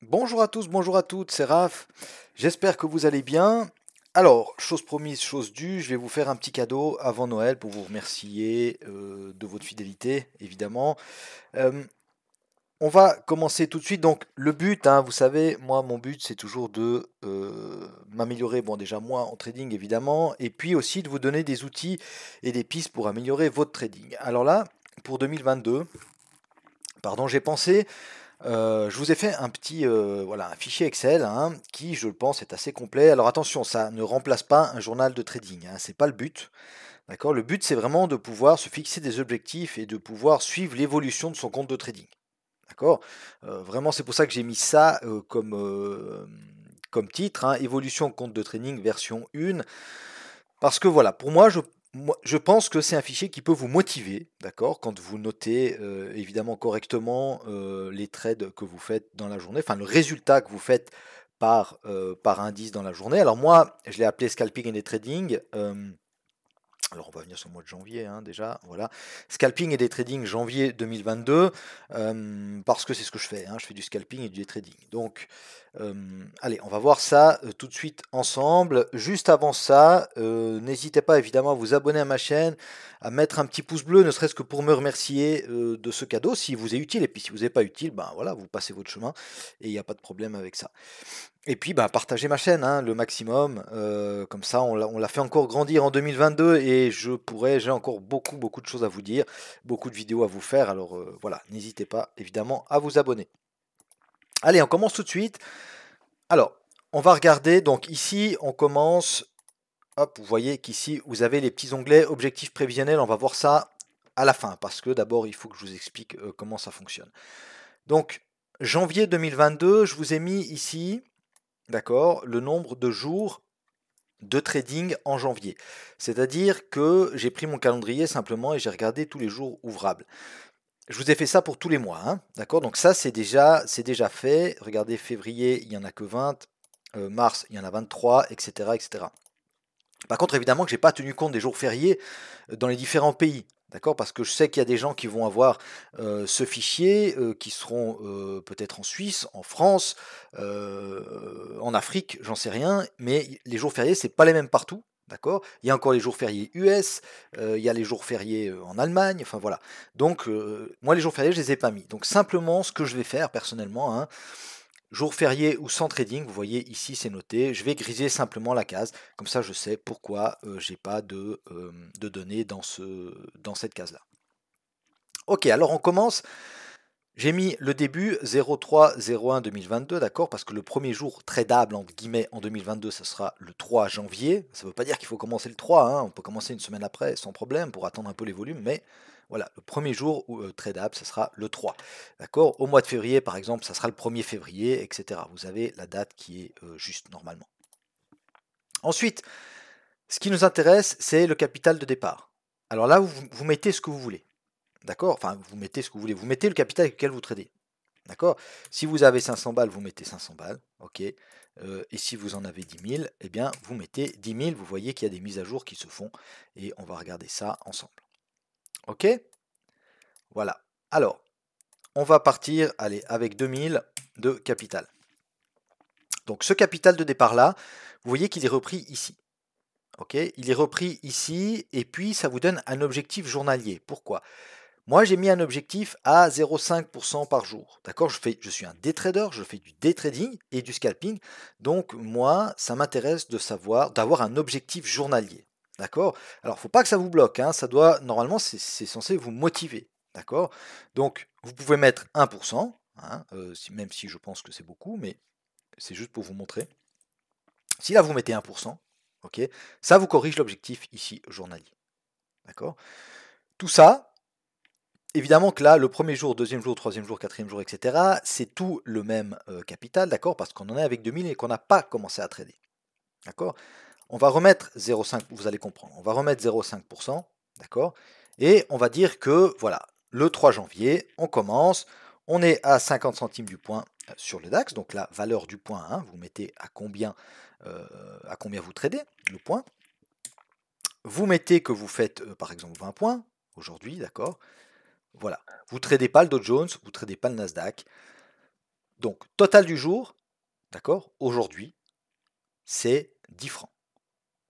Bonjour à tous, bonjour à toutes, c'est Raph. J'espère que vous allez bien. Alors, chose promise, chose due, je vais vous faire un petit cadeau avant Noël pour vous remercier de votre fidélité, évidemment. Euh, on va commencer tout de suite. Donc, le but, hein, vous savez, moi, mon but, c'est toujours de m'améliorer. Bon, déjà, moi, en trading, évidemment, et puis aussi de vous donner des outils et des pistes pour améliorer votre trading. Alors là, pour 2022, pardon, j'ai pensé je vous ai fait un petit voilà, un fichier Excel hein, qui, je le pense, est assez complet. Alors attention, ça ne remplace pas un journal de trading, hein, c'est pas le but. D'accord? Le but, c'est vraiment de pouvoir se fixer des objectifs et de pouvoir suivre l'évolution de son compte de trading. D'accord? Vraiment, c'est pour ça que j'ai mis ça comme titre, hein, évolution compte de trading version 1. Parce que voilà, pour moi, je pense que c'est un fichier qui peut vous motiver, d'accord, quand vous notez évidemment correctement les trades que vous faites dans la journée, enfin le résultat que vous faites par indice dans la journée. Alors moi, je l'ai appelé scalping et day trading. Alors on va venir sur le mois de janvier hein, déjà, voilà. Scalping et day trading janvier 2022, parce que c'est ce que je fais, hein, je fais du scalping et du day trading. Donc allez, on va voir ça tout de suite ensemble. Juste avant ça, n'hésitez pas évidemment à vous abonner à ma chaîne, à mettre un petit pouce bleu, ne serait-ce que pour me remercier de ce cadeau, s'il vous est utile, et puis si vous n'est pas utile, ben voilà, vous passez votre chemin, et il n'y a pas de problème avec ça. Et puis, bah, partagez ma chaîne, hein, le maximum. Comme ça, on l'a fait encore grandir en 2022 et j'ai encore beaucoup, beaucoup de choses à vous dire, beaucoup de vidéos à vous faire. Alors voilà, n'hésitez pas évidemment à vous abonner. Allez, on commence tout de suite. Alors, on va regarder. Donc ici, on commence. Hop, vous voyez qu'ici, vous avez les petits onglets objectifs prévisionnels. On va voir ça à la fin parce que d'abord, il faut que je vous explique comment ça fonctionne. Donc, janvier 2022, je vous ai mis ici. D'accord, le nombre de jours de trading en janvier. C'est-à-dire que j'ai pris mon calendrier simplement et j'ai regardé tous les jours ouvrables. Je vous ai fait ça pour tous les mois, hein, d'accord? Donc ça c'est déjà fait. Regardez, février, il n'y en a que 20, mars, il y en a 23, etc., etc. Par contre, évidemment que j'ai pas tenu compte des jours fériés dans les différents pays. D'accord? Parce que je sais qu'il y a des gens qui vont avoir ce fichier, qui seront peut-être en Suisse, en France, en Afrique, j'en sais rien, mais les jours fériés, c'est pas les mêmes partout. D'accord? Il y a encore les jours fériés US, il y a les jours fériés en Allemagne, enfin voilà. Donc, moi, les jours fériés, je les ai pas mis. Donc, simplement, ce que je vais faire personnellement, hein, jour férié ou sans trading, vous voyez ici c'est noté, je vais griser simplement la case, comme ça je sais pourquoi j'ai pas de données dans cette case-là. Ok, alors on commence. J'ai mis le début 03-01-2022, d'accord, parce que le premier jour tradable entre guillemets en 2022, ce sera le 3 janvier. Ça ne veut pas dire qu'il faut commencer le 3, hein, on peut commencer une semaine après sans problème pour attendre un peu les volumes, mais voilà, le premier jour tradable, ce sera le 3. D'accord. Au mois de février, par exemple, ça sera le 1er février, etc. Vous avez la date qui est juste normalement. Ensuite, ce qui nous intéresse, c'est le capital de départ. Alors là, vous mettez ce que vous voulez. D'accord. Enfin, vous mettez ce que vous voulez. Vous mettez le capital avec lequel vous tradez. D'accord. Si vous avez 500 balles, vous mettez 500 balles. Ok. Et si vous en avez 10 000, eh bien, vous mettez 10 000. Vous voyez qu'il y a des mises à jour qui se font. Et on va regarder ça ensemble. Ok. Voilà. Alors, on va partir allez, avec 2000 de capital. Donc, ce capital de départ-là, vous voyez qu'il est repris ici. Ok. Il est repris ici. Et puis, ça vous donne un objectif journalier. Pourquoi? Moi, j'ai mis un objectif à 0,5% par jour. D'accord? Je suis un day trader, je fais du day trading et du scalping. Donc, moi, ça m'intéresse de savoir, d'avoir un objectif journalier. D'accord? Alors, il ne faut pas que ça vous bloque. Hein, ça doit, normalement, c'est censé vous motiver. D'accord? Donc, vous pouvez mettre 1%, hein, même si je pense que c'est beaucoup, mais c'est juste pour vous montrer. Si là, vous mettez 1%, ok, ça vous corrige l'objectif ici journalier. D'accord? Tout ça, évidemment que là, le premier jour, deuxième jour, troisième jour, quatrième jour, etc., c'est tout le même capital, d'accord, parce qu'on en est avec 2000 et qu'on n'a pas commencé à trader. D'accord. On va remettre 0,5, vous allez comprendre, on va remettre 0,5%, d'accord, et on va dire que, voilà, le 3 janvier, on commence, on est à 50 centimes du point sur le DAX, donc la valeur du point, hein, vous mettez à combien vous tradez, le point. Vous mettez que vous faites, par exemple, 20 points, aujourd'hui, d'accord. Voilà. Vous ne tradez pas le Dow Jones, vous ne tradez pas le Nasdaq. Donc, total du jour, d'accord, aujourd'hui, c'est 10 francs.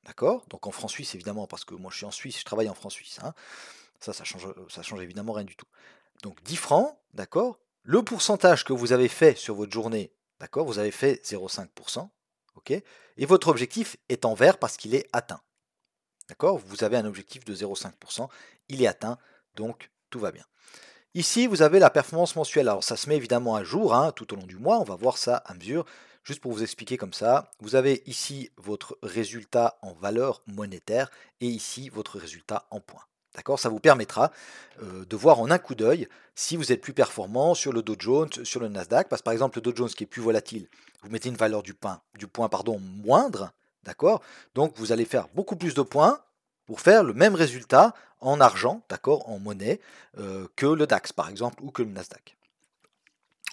D'accord? Donc en francs suisses, évidemment, parce que moi je suis en Suisse, je travaille en francs suisses. Hein. Ça change évidemment rien du tout. Donc 10 francs, d'accord? Le pourcentage que vous avez fait sur votre journée, d'accord? Vous avez fait 0,5%, ok? Et votre objectif est en vert parce qu'il est atteint. D'accord? Vous avez un objectif de 0,5%, il est atteint, donc tout va bien. Ici, vous avez la performance mensuelle. Alors, ça se met évidemment à jour hein, tout au long du mois. On va voir ça à mesure. Juste pour vous expliquer comme ça, vous avez ici votre résultat en valeur monétaire et ici votre résultat en points. D'accord? Ça vous permettra de voir en un coup d'œil si vous êtes plus performant sur le Dow Jones, sur le Nasdaq. Parce que par exemple, le Dow Jones qui est plus volatile, vous mettez une valeur du point moindre. D'accord? Donc, vous allez faire beaucoup plus de points pour faire le même résultat en argent, d'accord, en monnaie, que le DAX par exemple ou que le Nasdaq.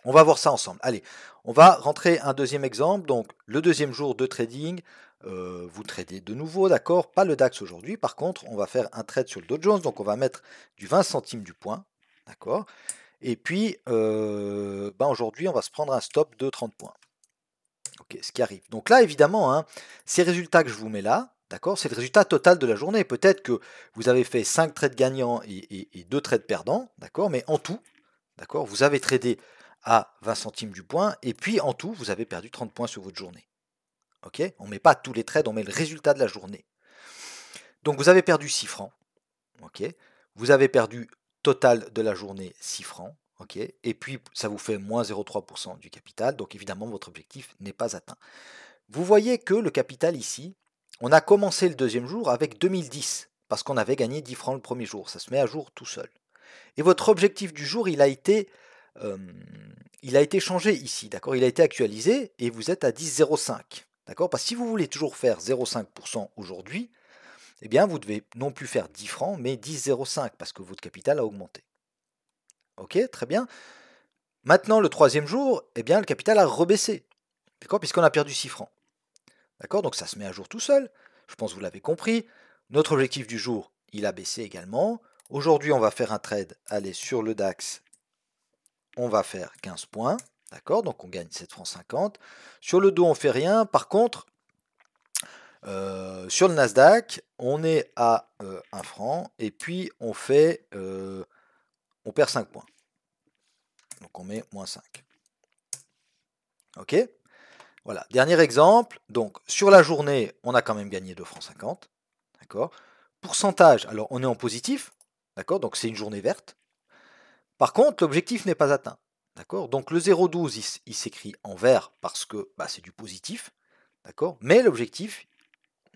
On va voir ça ensemble. Allez, on va rentrer un deuxième exemple. Donc le deuxième jour de trading, vous tradez de nouveau, d'accord, pas le DAX aujourd'hui. Par contre, on va faire un trade sur le Dow Jones, donc on va mettre du 20 centimes du point, d'accord. Et puis aujourd'hui, on va se prendre un stop de 30 points. Ok, ce qui arrive. Donc là, évidemment, hein, ces résultats que je vous mets là, d'accord, c'est le résultat total de la journée. Peut-être que vous avez fait 5 trades gagnants et 2 trades perdants, d'accord, mais en tout, d'accord, vous avez tradé à 20 centimes du point, et puis en tout, vous avez perdu 30 points sur votre journée. Ok, on ne met pas tous les trades, on met le résultat de la journée. Donc vous avez perdu 6 francs. Ok, vous avez perdu total de la journée 6 francs. Ok, et puis ça vous fait moins 0,3% du capital. Donc évidemment, votre objectif n'est pas atteint. Vous voyez que le capital ici, on a commencé le deuxième jour avec 2010, parce qu'on avait gagné 10 francs le premier jour. Ça se met à jour tout seul. Et votre objectif du jour, il a été changé ici, d'accord? Il a été actualisé et vous êtes à 10,05, d'accord? Parce que si vous voulez toujours faire 0,5% aujourd'hui, eh bien vous devez non plus faire 10 francs, mais 10,05 parce que votre capital a augmenté. Ok, très bien. Maintenant, le troisième jour, eh bien le capital a rebaissé, d'accord? Puisqu'on a perdu 6 francs. D'accord? Donc ça se met à jour tout seul. Je pense que vous l'avez compris. Notre objectif du jour, il a baissé également. Aujourd'hui, on va faire un trade. Allez, sur le DAX, on va faire 15 points. D'accord? Donc on gagne 7 francs 50. Sur le dos, on ne fait rien. Par contre, sur le Nasdaq, on est à 1 franc. Et puis, on perd 5 points. Donc on met moins 5. Ok? Voilà. Dernier exemple. Donc sur la journée, on a quand même gagné 2 francs 50. D'accord? Pourcentage, alors on est en positif, d'accord, donc c'est une journée verte. Par contre, l'objectif n'est pas atteint, d'accord. Donc le 0,12 il s'écrit en vert parce que c'est du positif, d'accord, mais l'objectif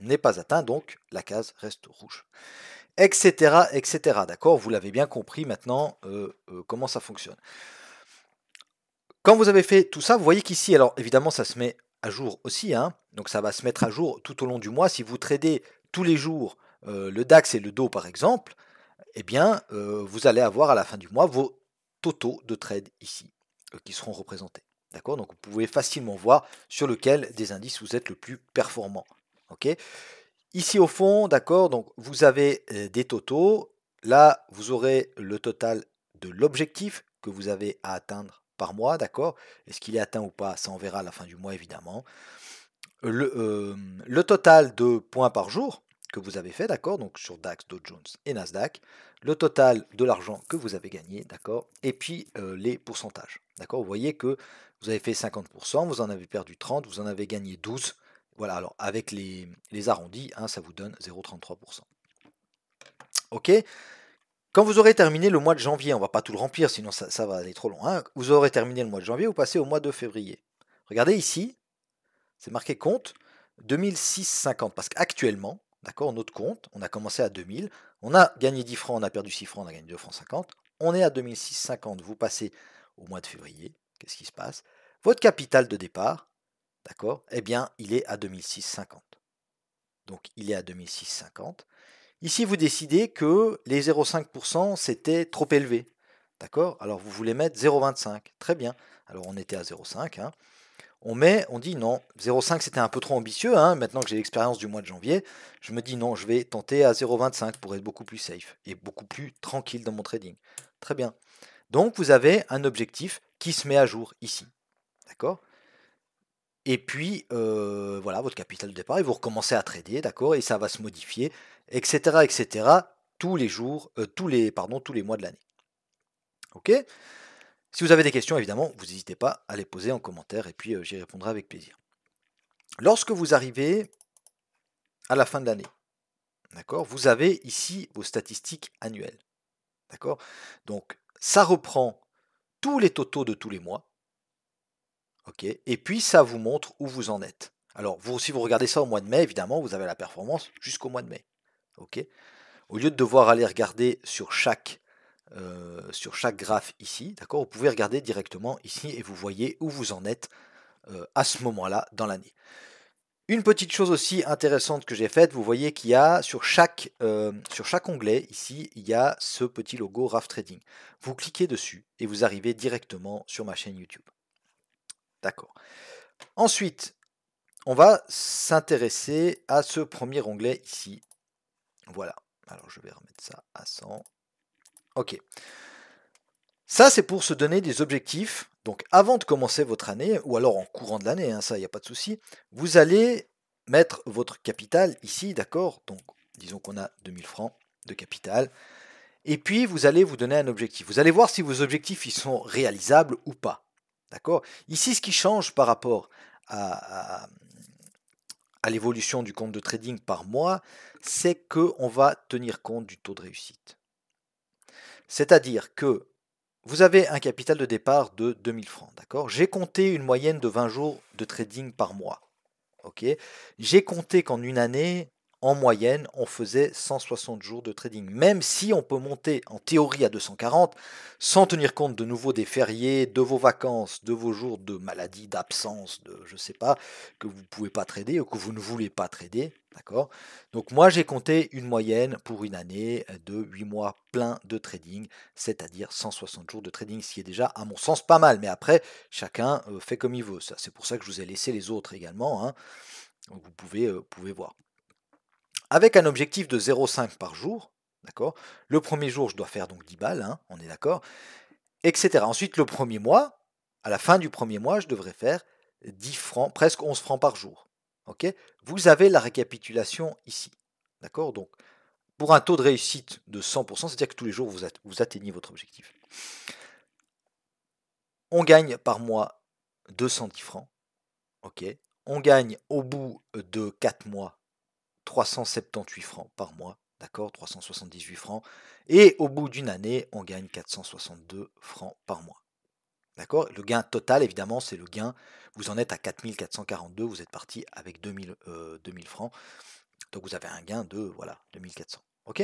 n'est pas atteint, donc la case reste rouge, etc., etc. D'accord, vous l'avez bien compris maintenant comment ça fonctionne. Quand vous avez fait tout ça, vous voyez qu'ici, alors évidemment, ça se met à jour aussi, hein, donc ça va se mettre à jour tout au long du mois. Si vous tradez tous les jours le DAX et le Dow par exemple, eh bien, vous allez avoir à la fin du mois vos totaux de trade ici, qui seront représentés. D'accord? Donc vous pouvez facilement voir sur lequel des indices vous êtes le plus performant. Ok? Ici au fond, d'accord, donc vous avez des totaux. Là, vous aurez le total de l'objectif que vous avez à atteindre par mois, d'accord? Est-ce qu'il est atteint ou pas? Ça on verra à la fin du mois évidemment. Le total de points par jour que vous avez fait, d'accord, donc sur DAX, Dow Jones et Nasdaq, le total de l'argent que vous avez gagné, d'accord, et puis les pourcentages, d'accord. Vous voyez que vous avez fait 50%, vous en avez perdu 30, vous en avez gagné 12. Voilà, alors avec les arrondis, hein, ça vous donne 0,33%. Ok. Quand vous aurez terminé le mois de janvier, on va pas tout le remplir, sinon ça va aller trop long. Hein, vous aurez terminé le mois de janvier, vous passez au mois de février. Regardez ici, c'est marqué compte 2650 parce qu'actuellement, d'accord, notre compte, on a commencé à 2000, on a gagné 10 francs, on a perdu 6 francs, on a gagné 2 francs 50, on est à 2650, vous passez au mois de février, qu'est-ce qui se passe? Votre capital de départ, d'accord, eh bien, il est à 2650. Donc, il est à 2650. Ici, vous décidez que les 0,5% c'était trop élevé. D'accord? Alors, vous voulez mettre 0,25. Très bien. Alors, on était à 0,5. Hein. On dit non, 0,5 c'était un peu trop ambitieux, hein. Maintenant que j'ai l'expérience du mois de janvier, je me dis non, je vais tenter à 0,25 pour être beaucoup plus safe et beaucoup plus tranquille dans mon trading. Très bien. Donc vous avez un objectif qui se met à jour ici. d'accord? Et puis, voilà, votre capital de départ et vous recommencez à trader, d'accord? Et ça va se modifier, et cetera, tous les jours, tous les mois de l'année. OK? Si vous avez des questions, évidemment, vous n'hésitez pas à les poser en commentaire et puis, j'y répondrai avec plaisir. Lorsque vous arrivez à la fin de l'année, d'accord? Vous avez ici vos statistiques annuelles, d'accord? Donc ça reprend tous les totaux de tous les mois, OK? Et puis ça vous montre où vous en êtes. Alors vous si vous regardez ça au mois de mai, évidemment, vous avez la performance jusqu'au mois de mai, OK? Au lieu de devoir aller regarder sur chaque graphe ici, d'accord? Vous pouvez regarder directement ici et vous voyez où vous en êtes, à ce moment-là dans l'année. Une petite chose aussi intéressante que j'ai faite, vous voyez qu'il y a sur chaque onglet ici, il y a ce petit logo RAF Trading. Vous cliquez dessus et vous arrivez directement sur ma chaîne YouTube. D'accord. Ensuite, on va s'intéresser à ce premier onglet ici. Voilà. Alors je vais remettre ça à 100. Ok. Ça, c'est pour se donner des objectifs. Donc avant de commencer votre année, ou alors en courant de l'année, hein, ça, il n'y a pas de souci, vous allez mettre votre capital ici, d'accord? Donc disons qu'on a 2000 francs de capital. Et puis vous allez vous donner un objectif. Vous allez voir si vos objectifs ils sont réalisables ou pas. D'accord? Ici, ce qui change par rapport à, à- à l'évolution du compte de trading par mois, c'est qu'on va tenir compte du taux de réussite. C'est-à-dire que vous avez un capital de départ de 2000 francs, d'accord? J'ai compté une moyenne de 20 jours de trading par mois. Ok. J'ai compté qu'en une année, en moyenne, on faisait 160 jours de trading. Même si on peut monter en théorie à 240, sans tenir compte de nouveau des fériés, de vos vacances, de vos jours de maladie, d'absence, de je sais pas, que vous ne pouvez pas trader ou que vous ne voulez pas trader. D'accord. Donc moi j'ai compté une moyenne pour une année de 8 mois plein de trading, c'est-à-dire 160 jours de trading, ce qui est déjà à mon sens pas mal. Mais après, chacun fait comme il veut. C'est pour ça que je vous ai laissé les autres également, hein. Donc vous pouvez voir. Avec un objectif de 0,5 par jour, d'accord? Le premier jour, je dois faire donc 10 balles, hein, on est d'accord, etc. Ensuite, le premier mois, à la fin du premier mois, je devrais faire 10 francs, presque 11 francs par jour. Ok? Vous avez la récapitulation ici. D'accord? Donc, pour un taux de réussite de 100%, c'est-à-dire que tous les jours, vous atteignez votre objectif. On gagne par mois 210 francs. Ok? On gagne au bout de 4 mois 378 francs par mois, d'accord, 378 francs, et au bout d'une année, on gagne 462 francs par mois. D'accord. Le gain total, évidemment, c'est le gain. Vous en êtes à 4442, vous êtes parti avec 2000 francs. Donc vous avez un gain de voilà, 2400. OK.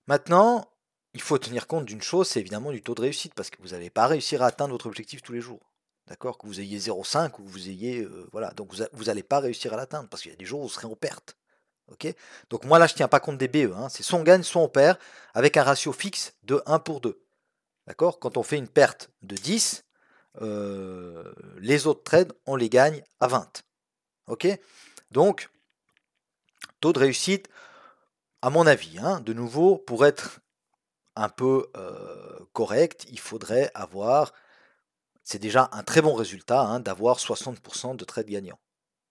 Maintenant, il faut tenir compte d'une chose, c'est évidemment du taux de réussite, parce que vous n'allez pas réussir à atteindre votre objectif tous les jours. D'accord. Que vous ayez 0,5 ou que vous ayez. Voilà. Donc vous n'allez pas réussir à l'atteindre, parce qu'il y a des jours où vous serez en perte. Ok. Donc moi là je tiens pas compte des BE, hein. C'est soit on gagne, soit on perd, avec un ratio fixe de 1 pour 2. D'accord. Quand on fait une perte de 10, les autres trades, on les gagne à 20. Ok. Donc, taux de réussite, à mon avis, hein, de nouveau, pour être un peu correct, il faudrait avoir, c'est déjà un très bon résultat, hein, d'avoir 60% de trades gagnants.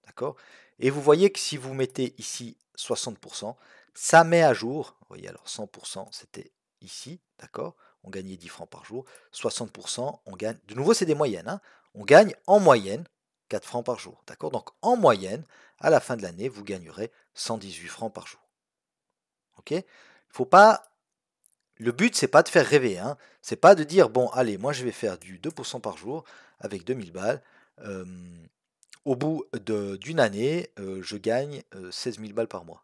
D'accord. Et vous voyez que si vous mettez ici 60%, ça met à jour, vous voyez alors 100% c'était ici, d'accord, on gagnait 10 francs par jour, 60% on gagne, de nouveau c'est des moyennes, hein, on gagne en moyenne 4 francs par jour, d'accord, donc en moyenne, à la fin de l'année, vous gagnerez 118 francs par jour. Ok. Faut pas, le but c'est pas de faire rêver, hein, c'est pas de dire bon allez, moi je vais faire du 2% par jour avec 2000 balles. euh, Au bout d'une année, je gagne 16 000 balles par mois.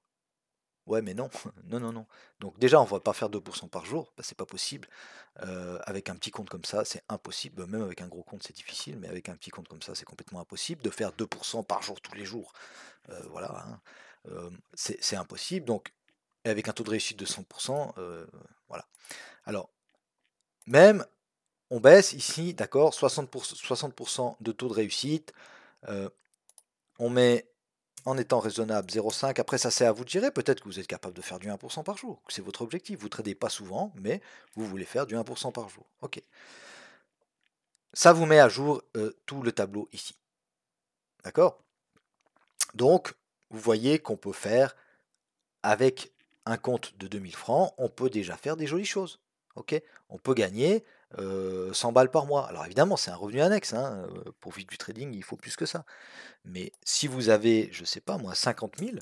Ouais, mais non, non, non, non. Donc déjà, on ne va pas faire 2% par jour, bah, c'est pas possible. Avec un petit compte comme ça, c'est impossible. Même avec un gros compte, c'est difficile, mais avec un petit compte comme ça, c'est complètement impossible de faire 2% par jour tous les jours. Voilà, hein. C'est impossible. Donc, avec un taux de réussite de 100%, voilà. Alors, même, on baisse ici, d'accord, 60% de taux de réussite. On met en étant raisonnable 0,5. Après, ça c'est à vous de gérer. Peut-être que vous êtes capable de faire du 1% par jour. C'est votre objectif. Vous ne tradez pas souvent, mais vous voulez faire du 1% par jour. Ok. ça vous met à jour tout le tableau ici. D'accord? Donc, vous voyez qu'on peut faire, avec un compte de 2000 francs, on peut déjà faire des jolies choses. Ok? On peut gagner 100 balles par mois. Alors évidemment, c'est un revenu annexe, hein, pour vivre du trading, il faut plus que ça. Mais si vous avez, je sais pas moi, 50 000,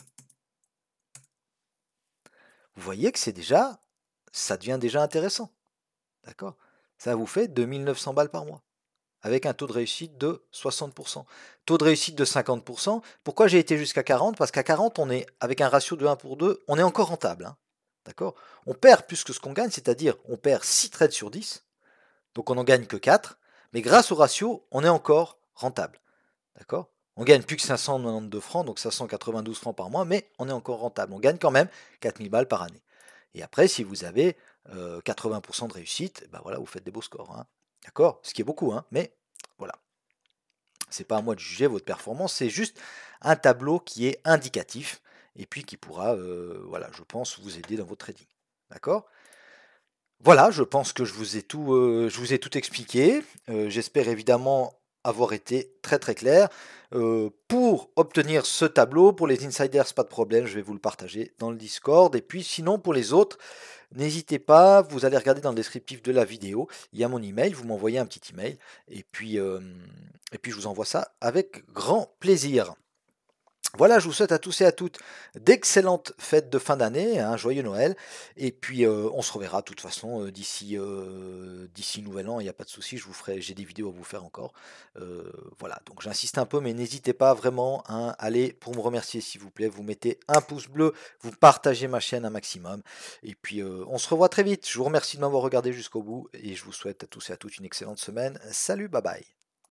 vous voyez que c'est déjà, ça devient déjà intéressant. D'accord? Ça vous fait 2900 balles par mois, avec un taux de réussite de 60%. Taux de réussite de 50%. Pourquoi j'ai été jusqu'à 40? Parce qu'à 40, on est, avec un ratio de 1 pour 2, on est encore rentable. Hein. D'accord? On perd plus que ce qu'on gagne, c'est-à-dire on perd 6 trades sur 10, donc on n'en gagne que 4, mais grâce au ratio, on est encore rentable. D'accord? On gagne plus que 592 francs, donc 592 francs par mois, mais on est encore rentable. On gagne quand même 4000 balles par année. Et après, si vous avez 80% de réussite, ben voilà, vous faites des beaux scores. Hein. D'accord? Ce qui est beaucoup, hein, mais voilà. C'est pas à moi de juger votre performance, c'est juste un tableau qui est indicatif et puis qui pourra, voilà, je pense, vous aider dans votre trading. D'accord? Voilà, je pense que je vous ai tout expliqué. J'espère évidemment avoir été très très clair. Pour obtenir ce tableau, pour les insiders, pas de problème, je vais vous le partager dans le Discord. Et puis sinon, pour les autres, n'hésitez pas, vous allez regarder dans le descriptif de la vidéo, il y a mon email, vous m'envoyez un petit email, et puis je vous envoie ça avec grand plaisir. Voilà, je vous souhaite à tous et à toutes d'excellentes fêtes de fin d'année, un joyeux Noël, et puis on se reverra de toute façon d'ici Nouvel An, il n'y a pas de souci, j'ai des vidéos à vous faire encore. Voilà, donc j'insiste un peu, mais n'hésitez pas vraiment, hein, allez, pour me remercier s'il vous plaît, vous mettez un pouce bleu, vous partagez ma chaîne un maximum, et puis on se revoit très vite. Je vous remercie de m'avoir regardé jusqu'au bout, et je vous souhaite à tous et à toutes une excellente semaine. Salut, bye bye.